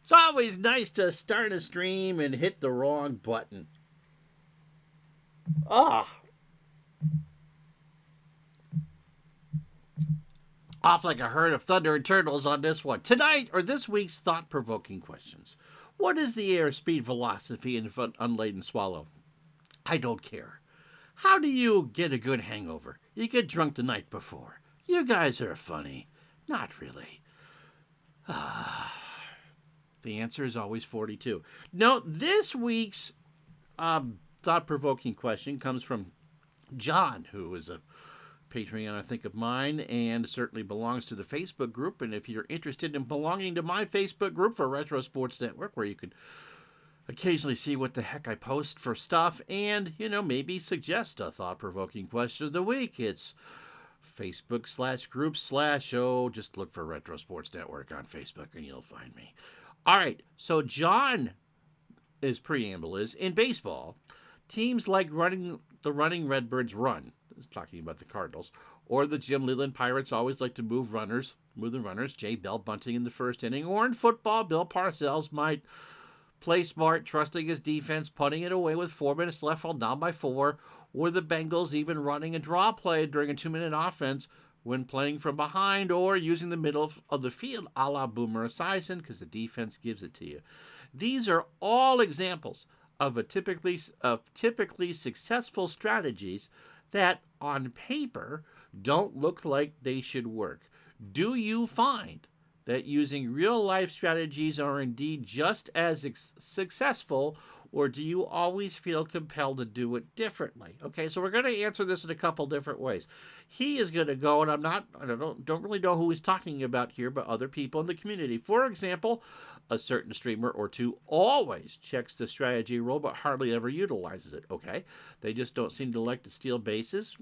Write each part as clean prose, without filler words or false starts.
It's always nice to start a stream and hit the wrong button. Ah, off like a herd of thunder and turtles on this one. Tonight, or this week's thought-provoking questions. What is the airspeed velocity in an unladen swallow? I don't care. How do you get a good hangover? You get drunk the night before. You guys are funny. Not really. The answer is always 42. No, this week's thought-provoking question comes from John, who is a Patreon, I think, of mine, and certainly belongs to the Facebook group. And if you're interested in belonging to my Facebook group for Retro Sports Network, where you can occasionally see what the heck I post for stuff and, maybe suggest a thought-provoking question of the week, it's Facebook/group/, just look for Retro Sports Network on Facebook and you'll find me. All right, so John, his preamble is, in baseball, teams like the running Redbirds run, talking about the Cardinals, or the Jim Leyland Pirates always like to move the runners, Jay Bell bunting in the first inning, or in football, Bill Parcells might play smart, trusting his defense, putting it away with 4 minutes left while down by 4, or the Bengals even running a draw play during a 2-minute offense when playing from behind, or using the middle of the field a la Boomer Esiason because the defense gives it to you. These are all examples of typically successful strategies that, on paper, don't look like they should work. Do you find that using real-life strategies are indeed just as successful, or do you always feel compelled to do it differently? Okay, so we're going to answer this in a couple different ways. He is going to go, and I don't really know who he's talking about here, but other people in the community. For example, a certain streamer or two always checks the strategy rule, but hardly ever utilizes it. Okay, they just don't seem to like to steal bases,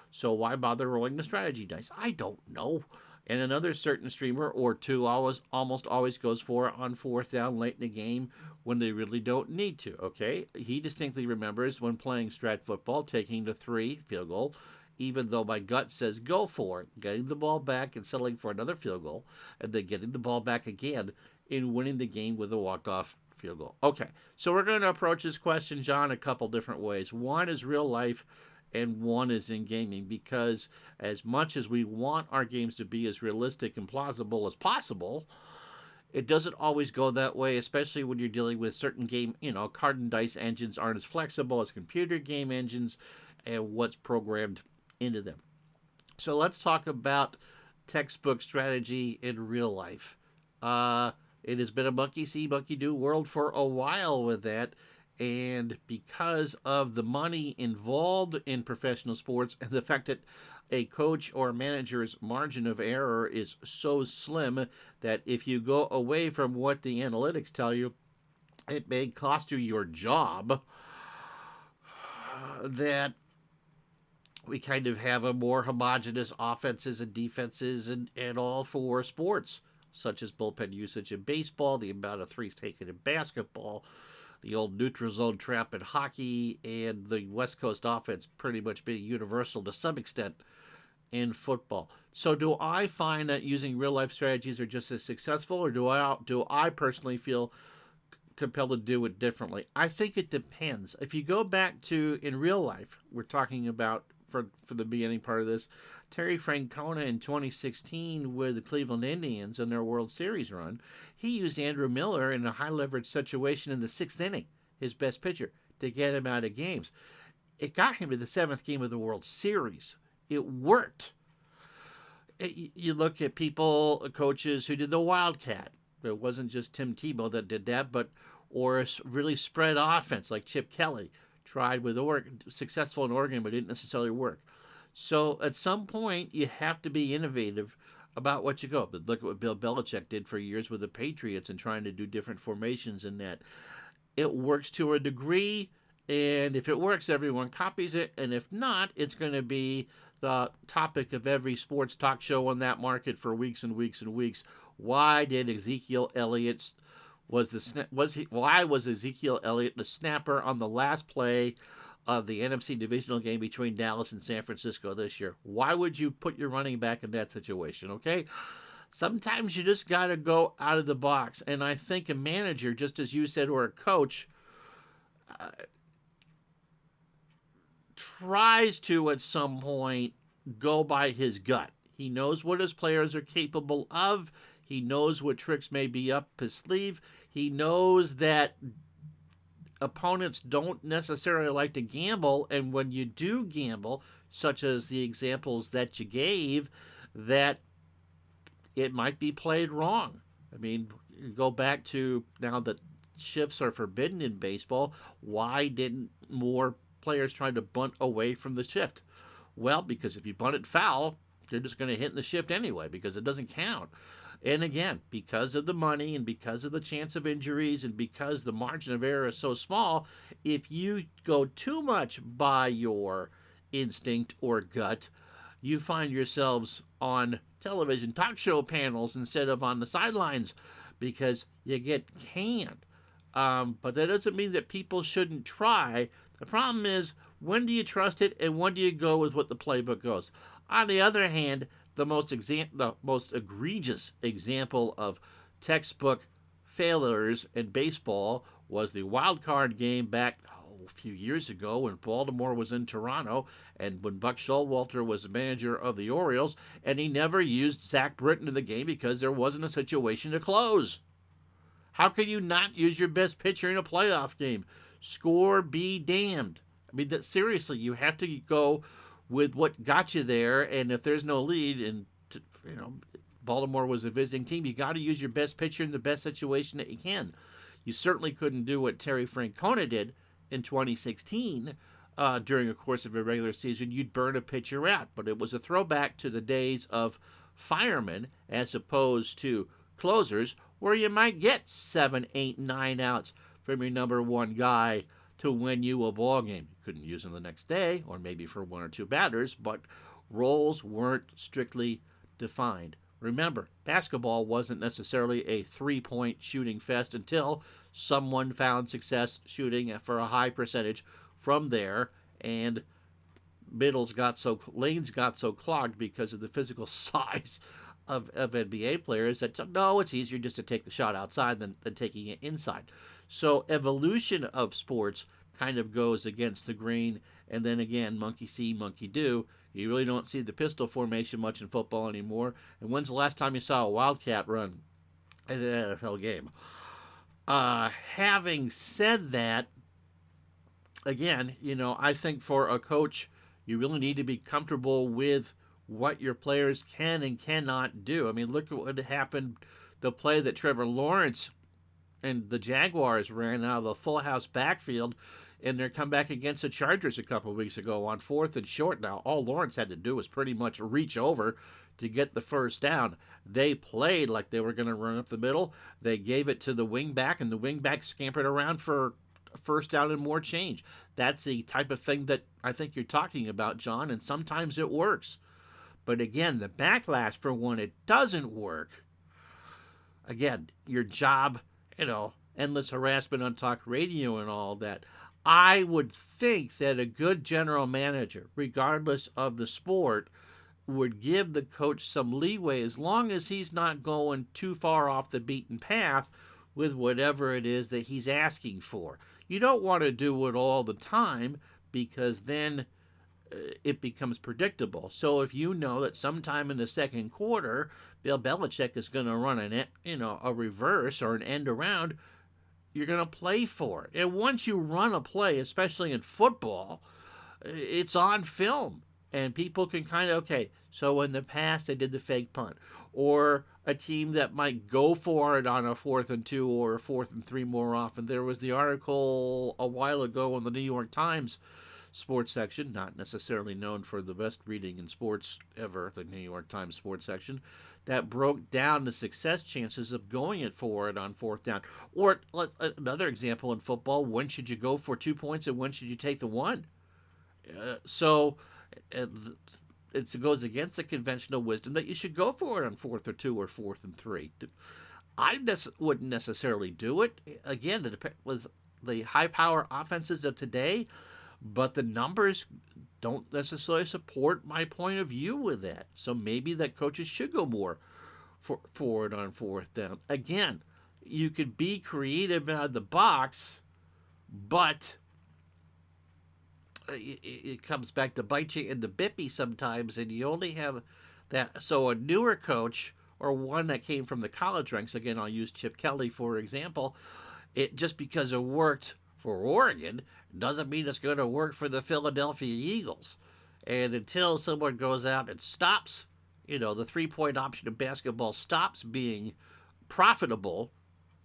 so why bother rolling the strategy dice? I don't know. And another certain streamer or two almost always goes for it on 4th down late in the game when they really don't need to, okay? He distinctly remembers when playing strat football, taking the 3 field goal, even though my gut says go for it, getting the ball back and settling for another field goal, and then getting the ball back again in winning the game with a walk-off field goal. Okay, so we're going to approach this question, John, a couple different ways. One is real life, and one is in gaming, because as much as we want our games to be as realistic and plausible as possible, it doesn't always go that way, especially when you're dealing with certain game, card and dice engines aren't as flexible as computer game engines and what's programmed into them. So let's talk about textbook strategy in real life. It has been a monkey see, monkey do world for a while with that. And because of the money involved in professional sports and the fact that a coach or manager's margin of error is so slim that if you go away from what the analytics tell you, it may cost you your job, that we kind of have a more homogenous offenses and defenses and all for sports, such as bullpen usage in baseball, the amount of threes taken in basketball, the old neutral zone trap in hockey, and the West Coast offense pretty much being universal to some extent in football. So do I find that using real-life strategies are just as successful, or do I personally feel compelled to do it differently? I think it depends. If you go back to, in real life, we're talking about, for the beginning part of this, Terry Francona in 2016 with the Cleveland Indians in their World Series run, he used Andrew Miller in a high-leverage situation in the 6th inning, his best pitcher, to get him out of games. It got him to the 7th game of the World Series. It worked. You look at coaches who did the Wildcat. It wasn't just Tim Tebow that did that, or a really spread offense like Chip Kelly tried with successful in Oregon, but didn't necessarily work. So at some point, you have to be innovative about what you go. But look at what Bill Belichick did for years with the Patriots and trying to do different formations in that. It works to a degree, and if it works, everyone copies it. And if not, it's going to be the topic of every sports talk show on that market for weeks and weeks and weeks. Why did Ezekiel Elliott why was Ezekiel Elliott the snapper on the last play of the NFC divisional game between Dallas and San Francisco this year? Why would you put your running back in that situation, okay? Sometimes you just got to go out of the box. And I think a manager, just as you said, or a coach, tries to at some point go by his gut. He knows what his players are capable of. He knows what tricks may be up his sleeve. He knows that opponents don't necessarily like to gamble, and when you do gamble, such as the examples that you gave, that it might be played wrong. I mean, go back to now that shifts are forbidden in baseball, why didn't more players try to bunt away from the shift? Well, because if you bunt it foul, they're just going to hit in the shift anyway because it doesn't count. And again, because of the money and because of the chance of injuries and because the margin of error is so small, if you go too much by your instinct or gut, you find yourselves on television talk show panels instead of on the sidelines because you get canned. But that doesn't mean that people shouldn't try. The problem is, when do you trust it and when do you go with what the playbook goes? On the other hand, the most egregious example of textbook failures in baseball was the wild card game back a few years ago when Baltimore was in Toronto and when Buck Showalter was the manager of the Orioles, and he never used Zach Britton in the game because there wasn't a situation to close. How can you not use your best pitcher in a playoff game? Score be damned. I mean, seriously, you have to go with what got you there, and if there's no lead, and Baltimore was a visiting team, you got to use your best pitcher in the best situation that you can. You certainly couldn't do what Terry Francona did in 2016 during the course of a regular season. You'd burn a pitcher out, but it was a throwback to the days of firemen as opposed to closers, where you might get 7, 8, 9 outs from your number one guy to win you a ball game. You couldn't use him the next day, or maybe for one or two batters, but roles weren't strictly defined. Remember, basketball wasn't necessarily a three-point shooting fest until someone found success shooting for a high percentage from there, and lanes got so clogged because of the physical size of NBA players that no, it's easier just to take the shot outside than taking it inside. So evolution of sports kind of goes against the grain, and then again, monkey see, monkey do. You really don't see the pistol formation much in football anymore. And when's the last time you saw a wildcat run in an NFL game? Having said that, again, I think for a coach, you really need to be comfortable with what your players can and cannot do. I mean, look at what happened, the play that Trevor Lawrence and the Jaguars ran out of the full house backfield in their comeback against the Chargers a couple of weeks ago on 4th and short. Now, all Lawrence had to do was pretty much reach over to get the first down. They played like they were going to run up the middle. They gave it to the wingback, and the wingback scampered around for first down and more change. That's the type of thing that I think you're talking about, John, and sometimes it works. But again, the backlash for when it doesn't work, again, your job, endless harassment on talk radio and all that. I would think that a good general manager, regardless of the sport, would give the coach some leeway as long as he's not going too far off the beaten path with whatever it is that he's asking for. You don't want to do it all the time because then it becomes predictable. So if you know that sometime in the second quarter, Bill Belichick is going to run a reverse or an end around, you're going to play for it. And once you run a play, especially in football, it's on film. And people can kind of, okay, so in the past they did the fake punt. Or a team that might go for it on a 4th and 2 or a 4th and 3 more often. There was the article a while ago in the New York Times sports section, not necessarily known for the best reading in sports ever, the New York Times sports section, that broke down the success chances of going it for it on 4th down. Or another example in football, when should you go for 2 points and when should you take the 1? So it goes against the conventional wisdom that you should go for it on 4th or 2 or 4th and 3. I wouldn't necessarily do it. Again, it depends with the high-power offenses of today, but the numbers don't necessarily support my point of view with that. So maybe that coaches should go more for forward on fourth down. Again, you could be creative out of the box, but it comes back to bite you in the bippy sometimes, and you only have that. So a newer coach or one that came from the college ranks, again, I'll use Chip Kelly for example, it just because it worked for Oregon doesn't mean it's going to work for the Philadelphia Eagles. And until someone goes out and stops, the 3-point option in basketball stops being profitable,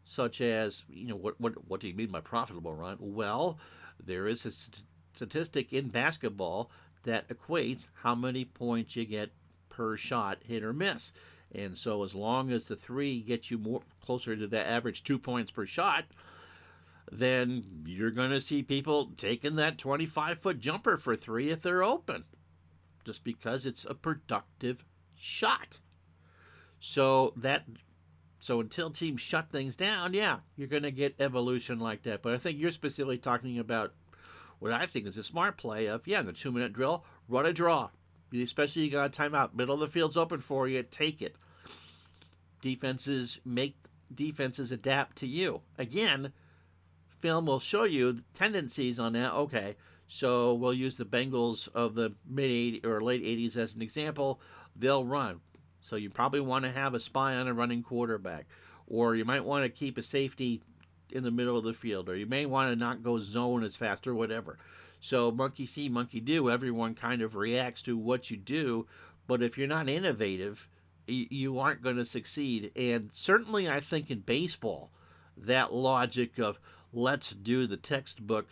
such as, what do you mean by profitable, Ron? Well, there is a statistic in basketball that equates how many points you get per shot, hit or miss. And so as long as the three gets you more closer to the average 2 points per shot, then you're going to see people taking that 25-foot jumper for three if they're open, just because it's a productive shot. So until teams shut things down, yeah, you're going to get evolution like that. But I think you're specifically talking about what I think is a smart play of, in the 2-minute drill, run a draw. Especially you got a timeout. Middle of the field's open for you. Take it. Defenses adapt to you. Again, film will show you tendencies on that. Okay, so we'll use the Bengals of the mid-80s or late 80s as an example. They'll run. So you probably want to have a spy on a running quarterback. Or you might want to keep a safety in the middle of the field. Or you may want to not go zone as fast or whatever. So monkey see, monkey do. Everyone kind of reacts to what you do. But if you're not innovative, you aren't going to succeed. And certainly I think in baseball, that logic of let's do the textbook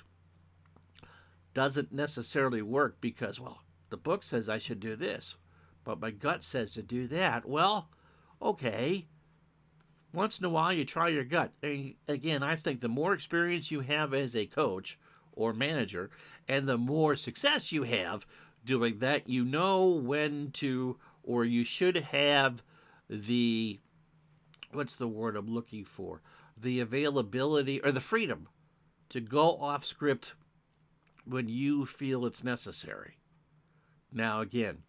doesn't necessarily work because, the book says I should do this, but my gut says to do that. Well, okay. Once in a while, you try your gut. And again, I think the more experience you have as a coach or manager, and the more success you have doing that, you know when to, or you should have the, what's the word I'm looking for? The availability or the freedom to go off script when you feel it's necessary. Now, again,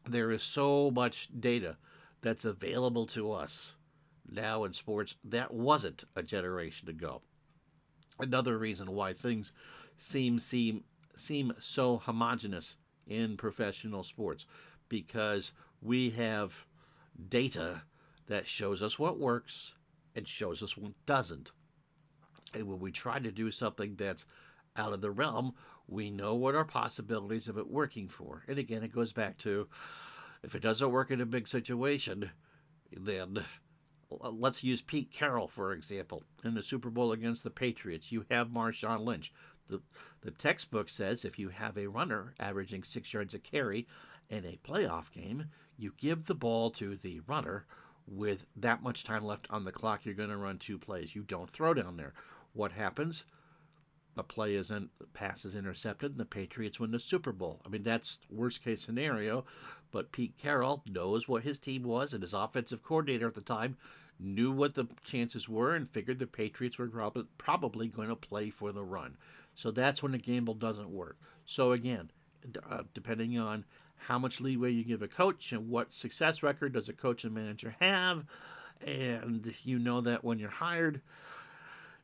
there is so much data that's available to us now in sports that wasn't a generation ago. Another reason why things seem so homogenous in professional sports, because we have data that shows us what works and shows us what doesn't. And when we try to do something that's out of the realm, we know what our possibilities of it working for. And again, it goes back to, if it doesn't work in a big situation, then let's use Pete Carroll, for example. In the Super Bowl against the Patriots, you have Marshawn Lynch. The textbook says if you have a runner averaging 6 yards a carry in a playoff game, you give the ball to the runner with that much time left on the clock. You're going to run 2 plays. You don't throw down there. What happens? A pass is intercepted, and the Patriots win the Super Bowl. I mean, that's worst case scenario, but Pete Carroll knows what his team was, and his offensive coordinator at the time knew what the chances were and figured the Patriots were probably going to play for the run. So that's when the gamble doesn't work. So again, depending on how much leeway you give a coach and what success record does a coach and manager have, and you know that when you're hired,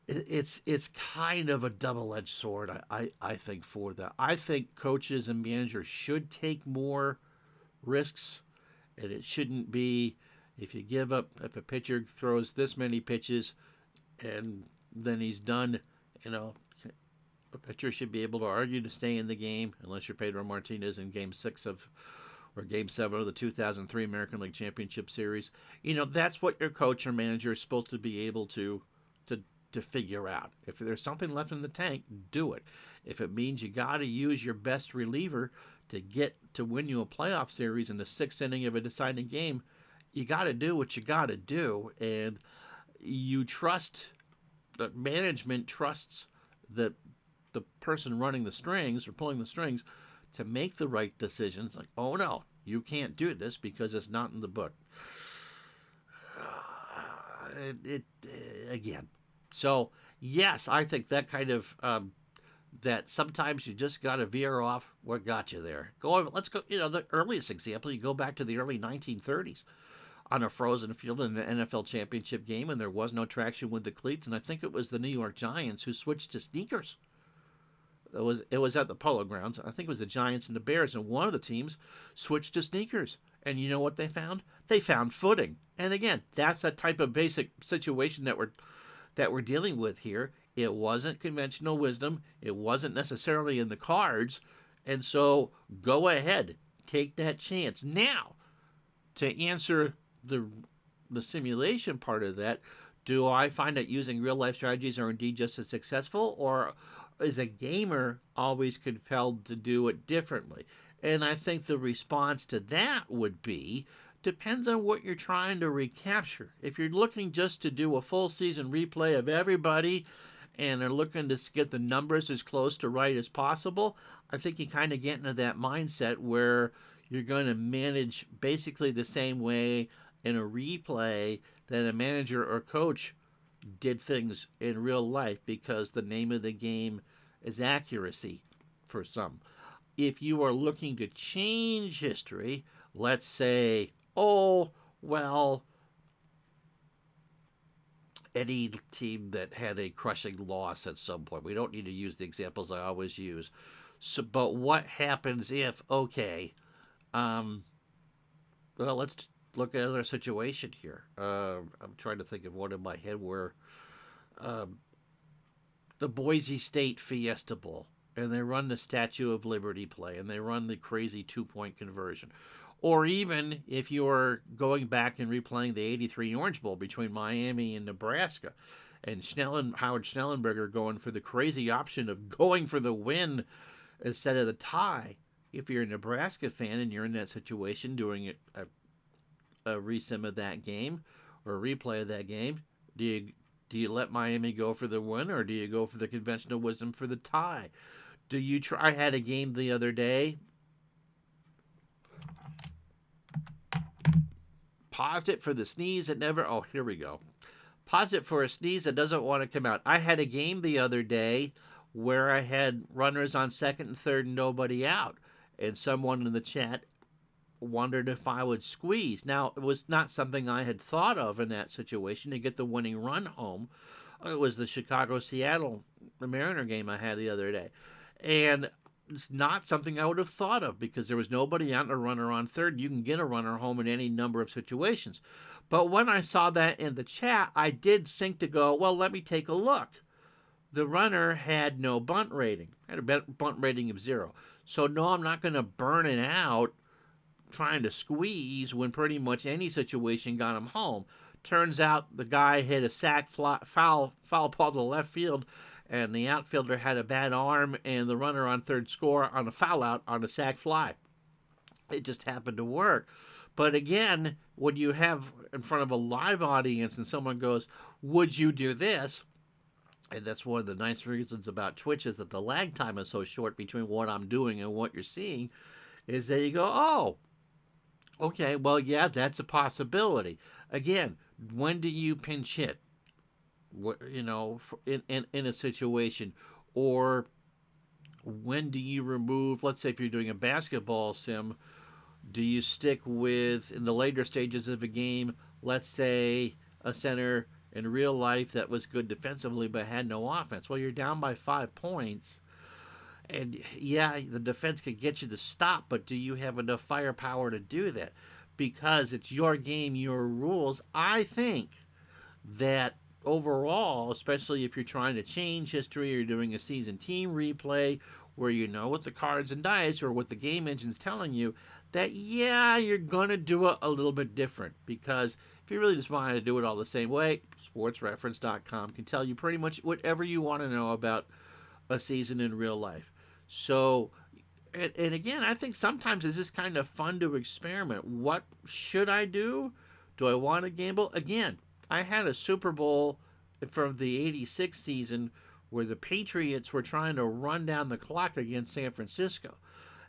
it's kind of a double-edged sword, I think, for that. I think coaches and managers should take more risks, and it shouldn't be if a pitcher throws this many pitches and then he's done, a pitcher should be able to argue to stay in the game, unless you're Pedro Martinez in Game 7 of the 2003 American League Championship Series. That's what your coach or manager is supposed to be able to figure out. If there's something left in the tank, do it. If it means you got to use your best reliever to win you a playoff series in the 6th inning of a deciding game, you got to do what you got to do. And you trust, the management trusts the person running the strings or pulling the strings to make the right decisions. Like, oh no, you can't do this because it's not in the book. Again. So, yes, I think that kind of, that sometimes you just got to veer off what got you there. Let's go, the earliest example, you go back to the early 1930s. on a frozen field in an NFL championship game, and there was no traction with the cleats. And I think it was the New York Giants who switched to sneakers. It was at the Polo Grounds. I think it was the Giants and the Bears, and one of the teams switched to sneakers. And you know what they found? They found footing. And again, that's a type of basic situation that we're dealing with here. It wasn't conventional wisdom. It wasn't necessarily in the cards. And so go ahead, take that chance. Now, to answer the simulation part of that, do I find that using real life strategies are indeed just as successful, or is a gamer always compelled to do it differently? And I think the response to that would be depends on what you're trying to recapture. If you're looking just to do a full season replay of everybody and are looking to get the numbers as close to right as possible, I think you kind of get into that mindset where you're going to manage basically the same way in a replay that a manager or coach did things in real life, because the name of the game is accuracy for some. If you are looking to change history, let's say, oh, well, any team that had a crushing loss at some point. We don't need to use the examples I always use. So, but what happens if, okay, well, let's look at another situation here. I'm trying to think of one in my head where the Boise State Fiesta Bowl, and they run the Statue of Liberty play, and they run the crazy 2-point conversion. Or even if you're going back and replaying the 83 Orange Bowl between Miami and Nebraska, and Howard Schnellenberger going for the crazy option of going for the win instead of the tie. If you're a Nebraska fan and you're in that situation doing a resim of that game or a replay of that game, do you let Miami go for the win, or do you go for the conventional wisdom for the tie? Do you try? I had a game the other day. Paused it for the sneeze that never. Oh, here we go. Pause it for a sneeze that doesn't want to come out. I had a game the other day where I had runners on second and third and nobody out. And someone in the chat wondered if I would squeeze. Now, it was not something I had thought of in that situation to get the winning run home. It was the Chicago-Seattle Mariner game I had the other day. And it's not something I would have thought of because there was nobody out and a runner on third. You can get a runner home in any number of situations. But when I saw that in the chat, I did think to go, well, let me take a look. The runner had no bunt rating. Had a bunt rating of 0. So no, I'm not going to burn it out trying to squeeze when pretty much any situation got him home. Turns out the guy hit a sac foul ball to left field, and the outfielder had a bad arm, and the runner on third score on a foul out on a sac fly. It just happened to work. But again, when you have in front of a live audience and someone goes, would you do this? And that's one of the nice reasons about Twitch is that the lag time is so short between what I'm doing and what you're seeing, is that you go, oh, okay, well, yeah, that's a possibility. Again, when do you pinch hit? In a situation, or when do you remove, let's say if you're doing a basketball sim, do you stick with, in the later stages of a game, let's say a center in real life that was good defensively but had no offense? Well, you're down by 5 points, and yeah, the defense could get you to stop, but do you have enough firepower to do that? Because it's your game, your rules. I think that overall, especially if you're trying to change history or you're doing a season team replay where you know what the cards and dice or what the game engine's telling you, that yeah, you're going to do it a little bit different. Because if you really just want to do it all the same way, sportsreference.com can tell you pretty much whatever you want to know about a season in real life. So, and again, I think sometimes it's just kind of fun to experiment. What should I do? Do I want to gamble? Again, I had a Super Bowl from the 86 season where the Patriots were trying to run down the clock against San Francisco.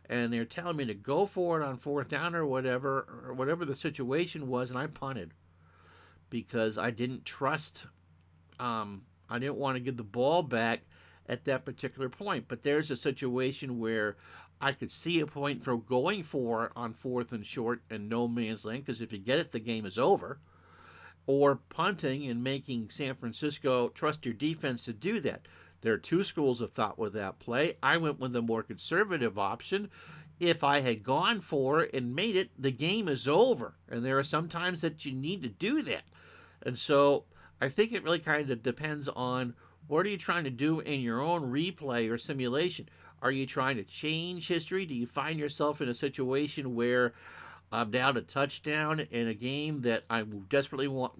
And they're telling me to go for it on fourth down or whatever the situation was, and I punted because I didn't trust, I didn't want to give the ball back at that particular point. But there's a situation where I could see a point for going for it on fourth and short and no man's land, because if you get it, the game is over, or punting and making San Francisco trust your defense to do that. There are two schools of thought with that play. I went with the more conservative option. If I had gone for it and made it, the game is over. And there are some times that you need to do that. And so I think it really kind of depends on what are you trying to do in your own replay or simulation. Are you trying to change history? Do you find yourself in a situation where I'm down a touchdown in a game that I desperately want,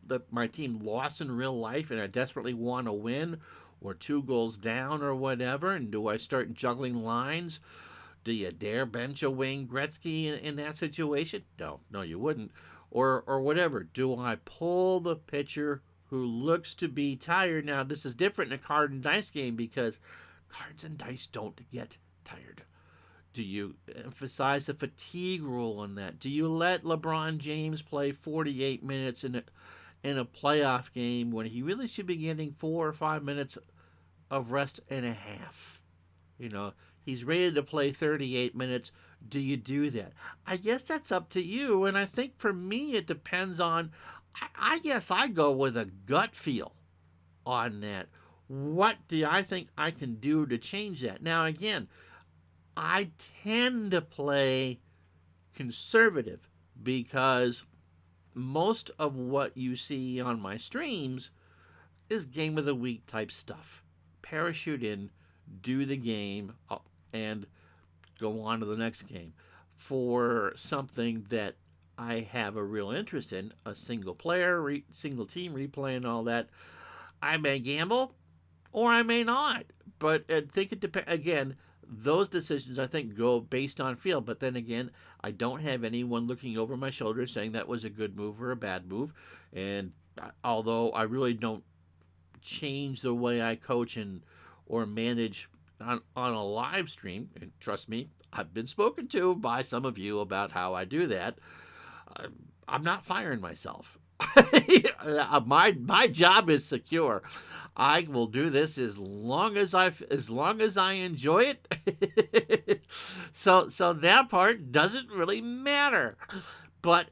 that my team lost in real life, and I desperately want to win, or 2 goals down or whatever, and do I start juggling lines? Do you dare bench a Wayne Gretzky in that situation? No, you wouldn't. Or whatever. Do I pull the pitcher who looks to be tired? Now, this is different in a card and dice game because cards and dice don't get tired. Do you emphasize the fatigue rule on that? Do you let LeBron James play 48 minutes in a playoff game when he really should be getting 4 or 5 minutes of rest and a half? You know, he's rated to play 38 minutes. Do you do that? I guess that's up to you. And I think for me, it depends on, I guess I go with a gut feel on that. What do I think I can do to change that? Now, again, I tend to play conservative because most of what you see on my streams is game of the week type stuff. Parachute in, do the game, and go on to the next game. For something that I have a real interest in, a single player, single team replay and all that, I may gamble or I may not. But I think it depends. Again, those decisions, I think, go based on feel. But then again, I don't have anyone looking over my shoulder saying that was a good move or a bad move. And although I really don't change the way I coach and or manage on a live stream, and trust me, I've been spoken to by some of you about how I do that, I'm not firing myself. My job is secure. I will do this as long as I enjoy it. So that part doesn't really matter. But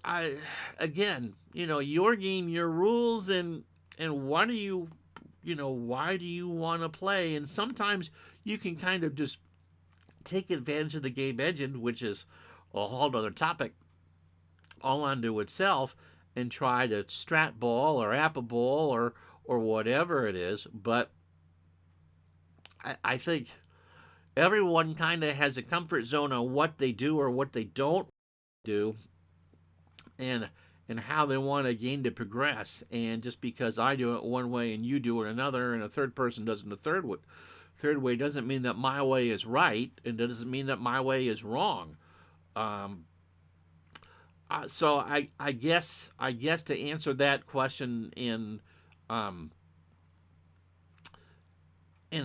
again, your game, your rules, and what do you why do you want to play? And sometimes you can kind of just take advantage of the game engine, which is a whole other topic all unto itself, and try to strat ball or apple ball or whatever it is. But I think everyone kind of has a comfort zone on what they do or what they don't do, and how they want a game to progress. And just because I do it one way and you do it another, and a third person does it the third way, doesn't mean that my way is right, and doesn't mean that my way is wrong. So I guess to answer that question in a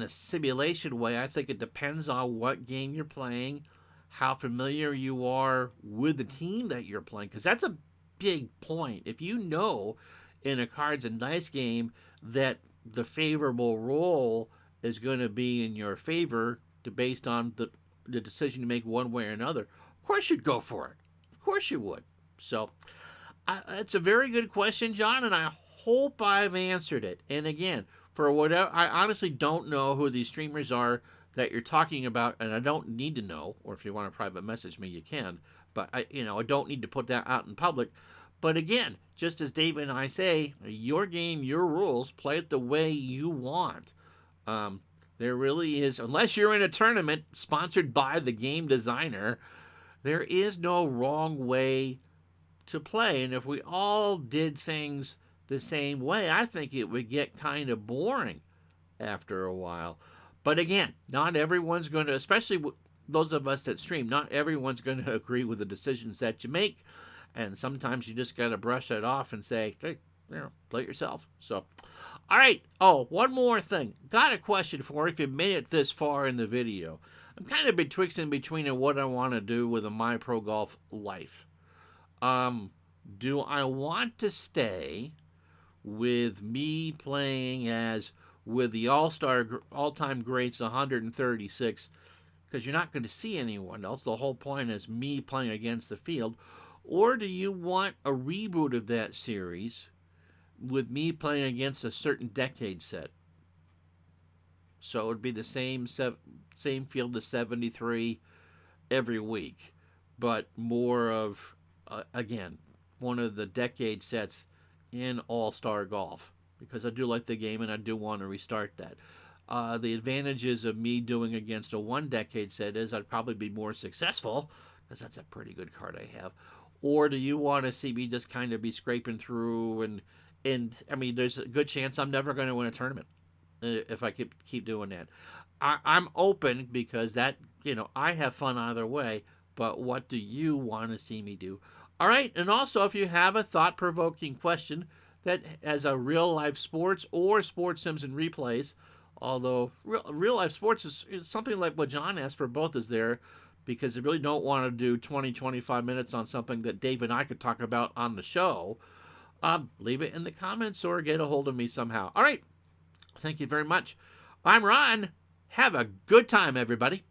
simulation way, I think it depends on what game you're playing, how familiar you are with the team that you're playing, because that's a big point. If you know in a cards and dice game that the favorable roll is going to be in your favor based on the decision you make one way or another, of course you'd go for it. Of course you would. So it's a very good question, John, and I hope I've answered it. And again, for whatever, I honestly don't know who these streamers are that you're talking about, and I don't need to know. Or if you want to private message me, you can. But I don't need to put that out in public. But again, just as David and I say, your game, your rules, play it the way you want. There really is, unless you're in a tournament sponsored by the game designer, there is no wrong way to play. And if we all did things the same way, I think it would get kind of boring after a while. But again, not everyone's going to, especially those of us that stream, not everyone's going to agree with the decisions that you make. And sometimes you just got to brush it off and say, hey, play it yourself. So, all right. Oh, one more thing. Got a question for you if you made it this far in the video. I'm kind of betwixt in between what I want to do with a My Pro Golf life. Do I want to stay with me playing as with the all-time greats 136, because you're not going to see anyone else. The whole point is me playing against the field. Or do you want a reboot of that series with me playing against a certain decade set? So it would be the same field as 73 every week, but more of, again, one of the decade sets in All-Star Golf, because I do like the game and I do want to restart that. The advantages of me doing against a one-decade set is I'd probably be more successful, because that's a pretty good card I have. Or do you want to see me just kind of be scraping through and I mean, there's a good chance I'm never going to win a tournament if I keep doing that. I'm open, because that, I have fun either way, but what do you want to see me do? All right, and also if you have a thought-provoking question that as a real-life sports or sports sims and replays, although real-life sports is something like what John asked for, both is there, because I really don't want to do 20-25 minutes on something that Dave and I could talk about on the show. Leave it in the comments or get a hold of me somehow. All right, thank you very much. I'm Ron. Have a good time, everybody.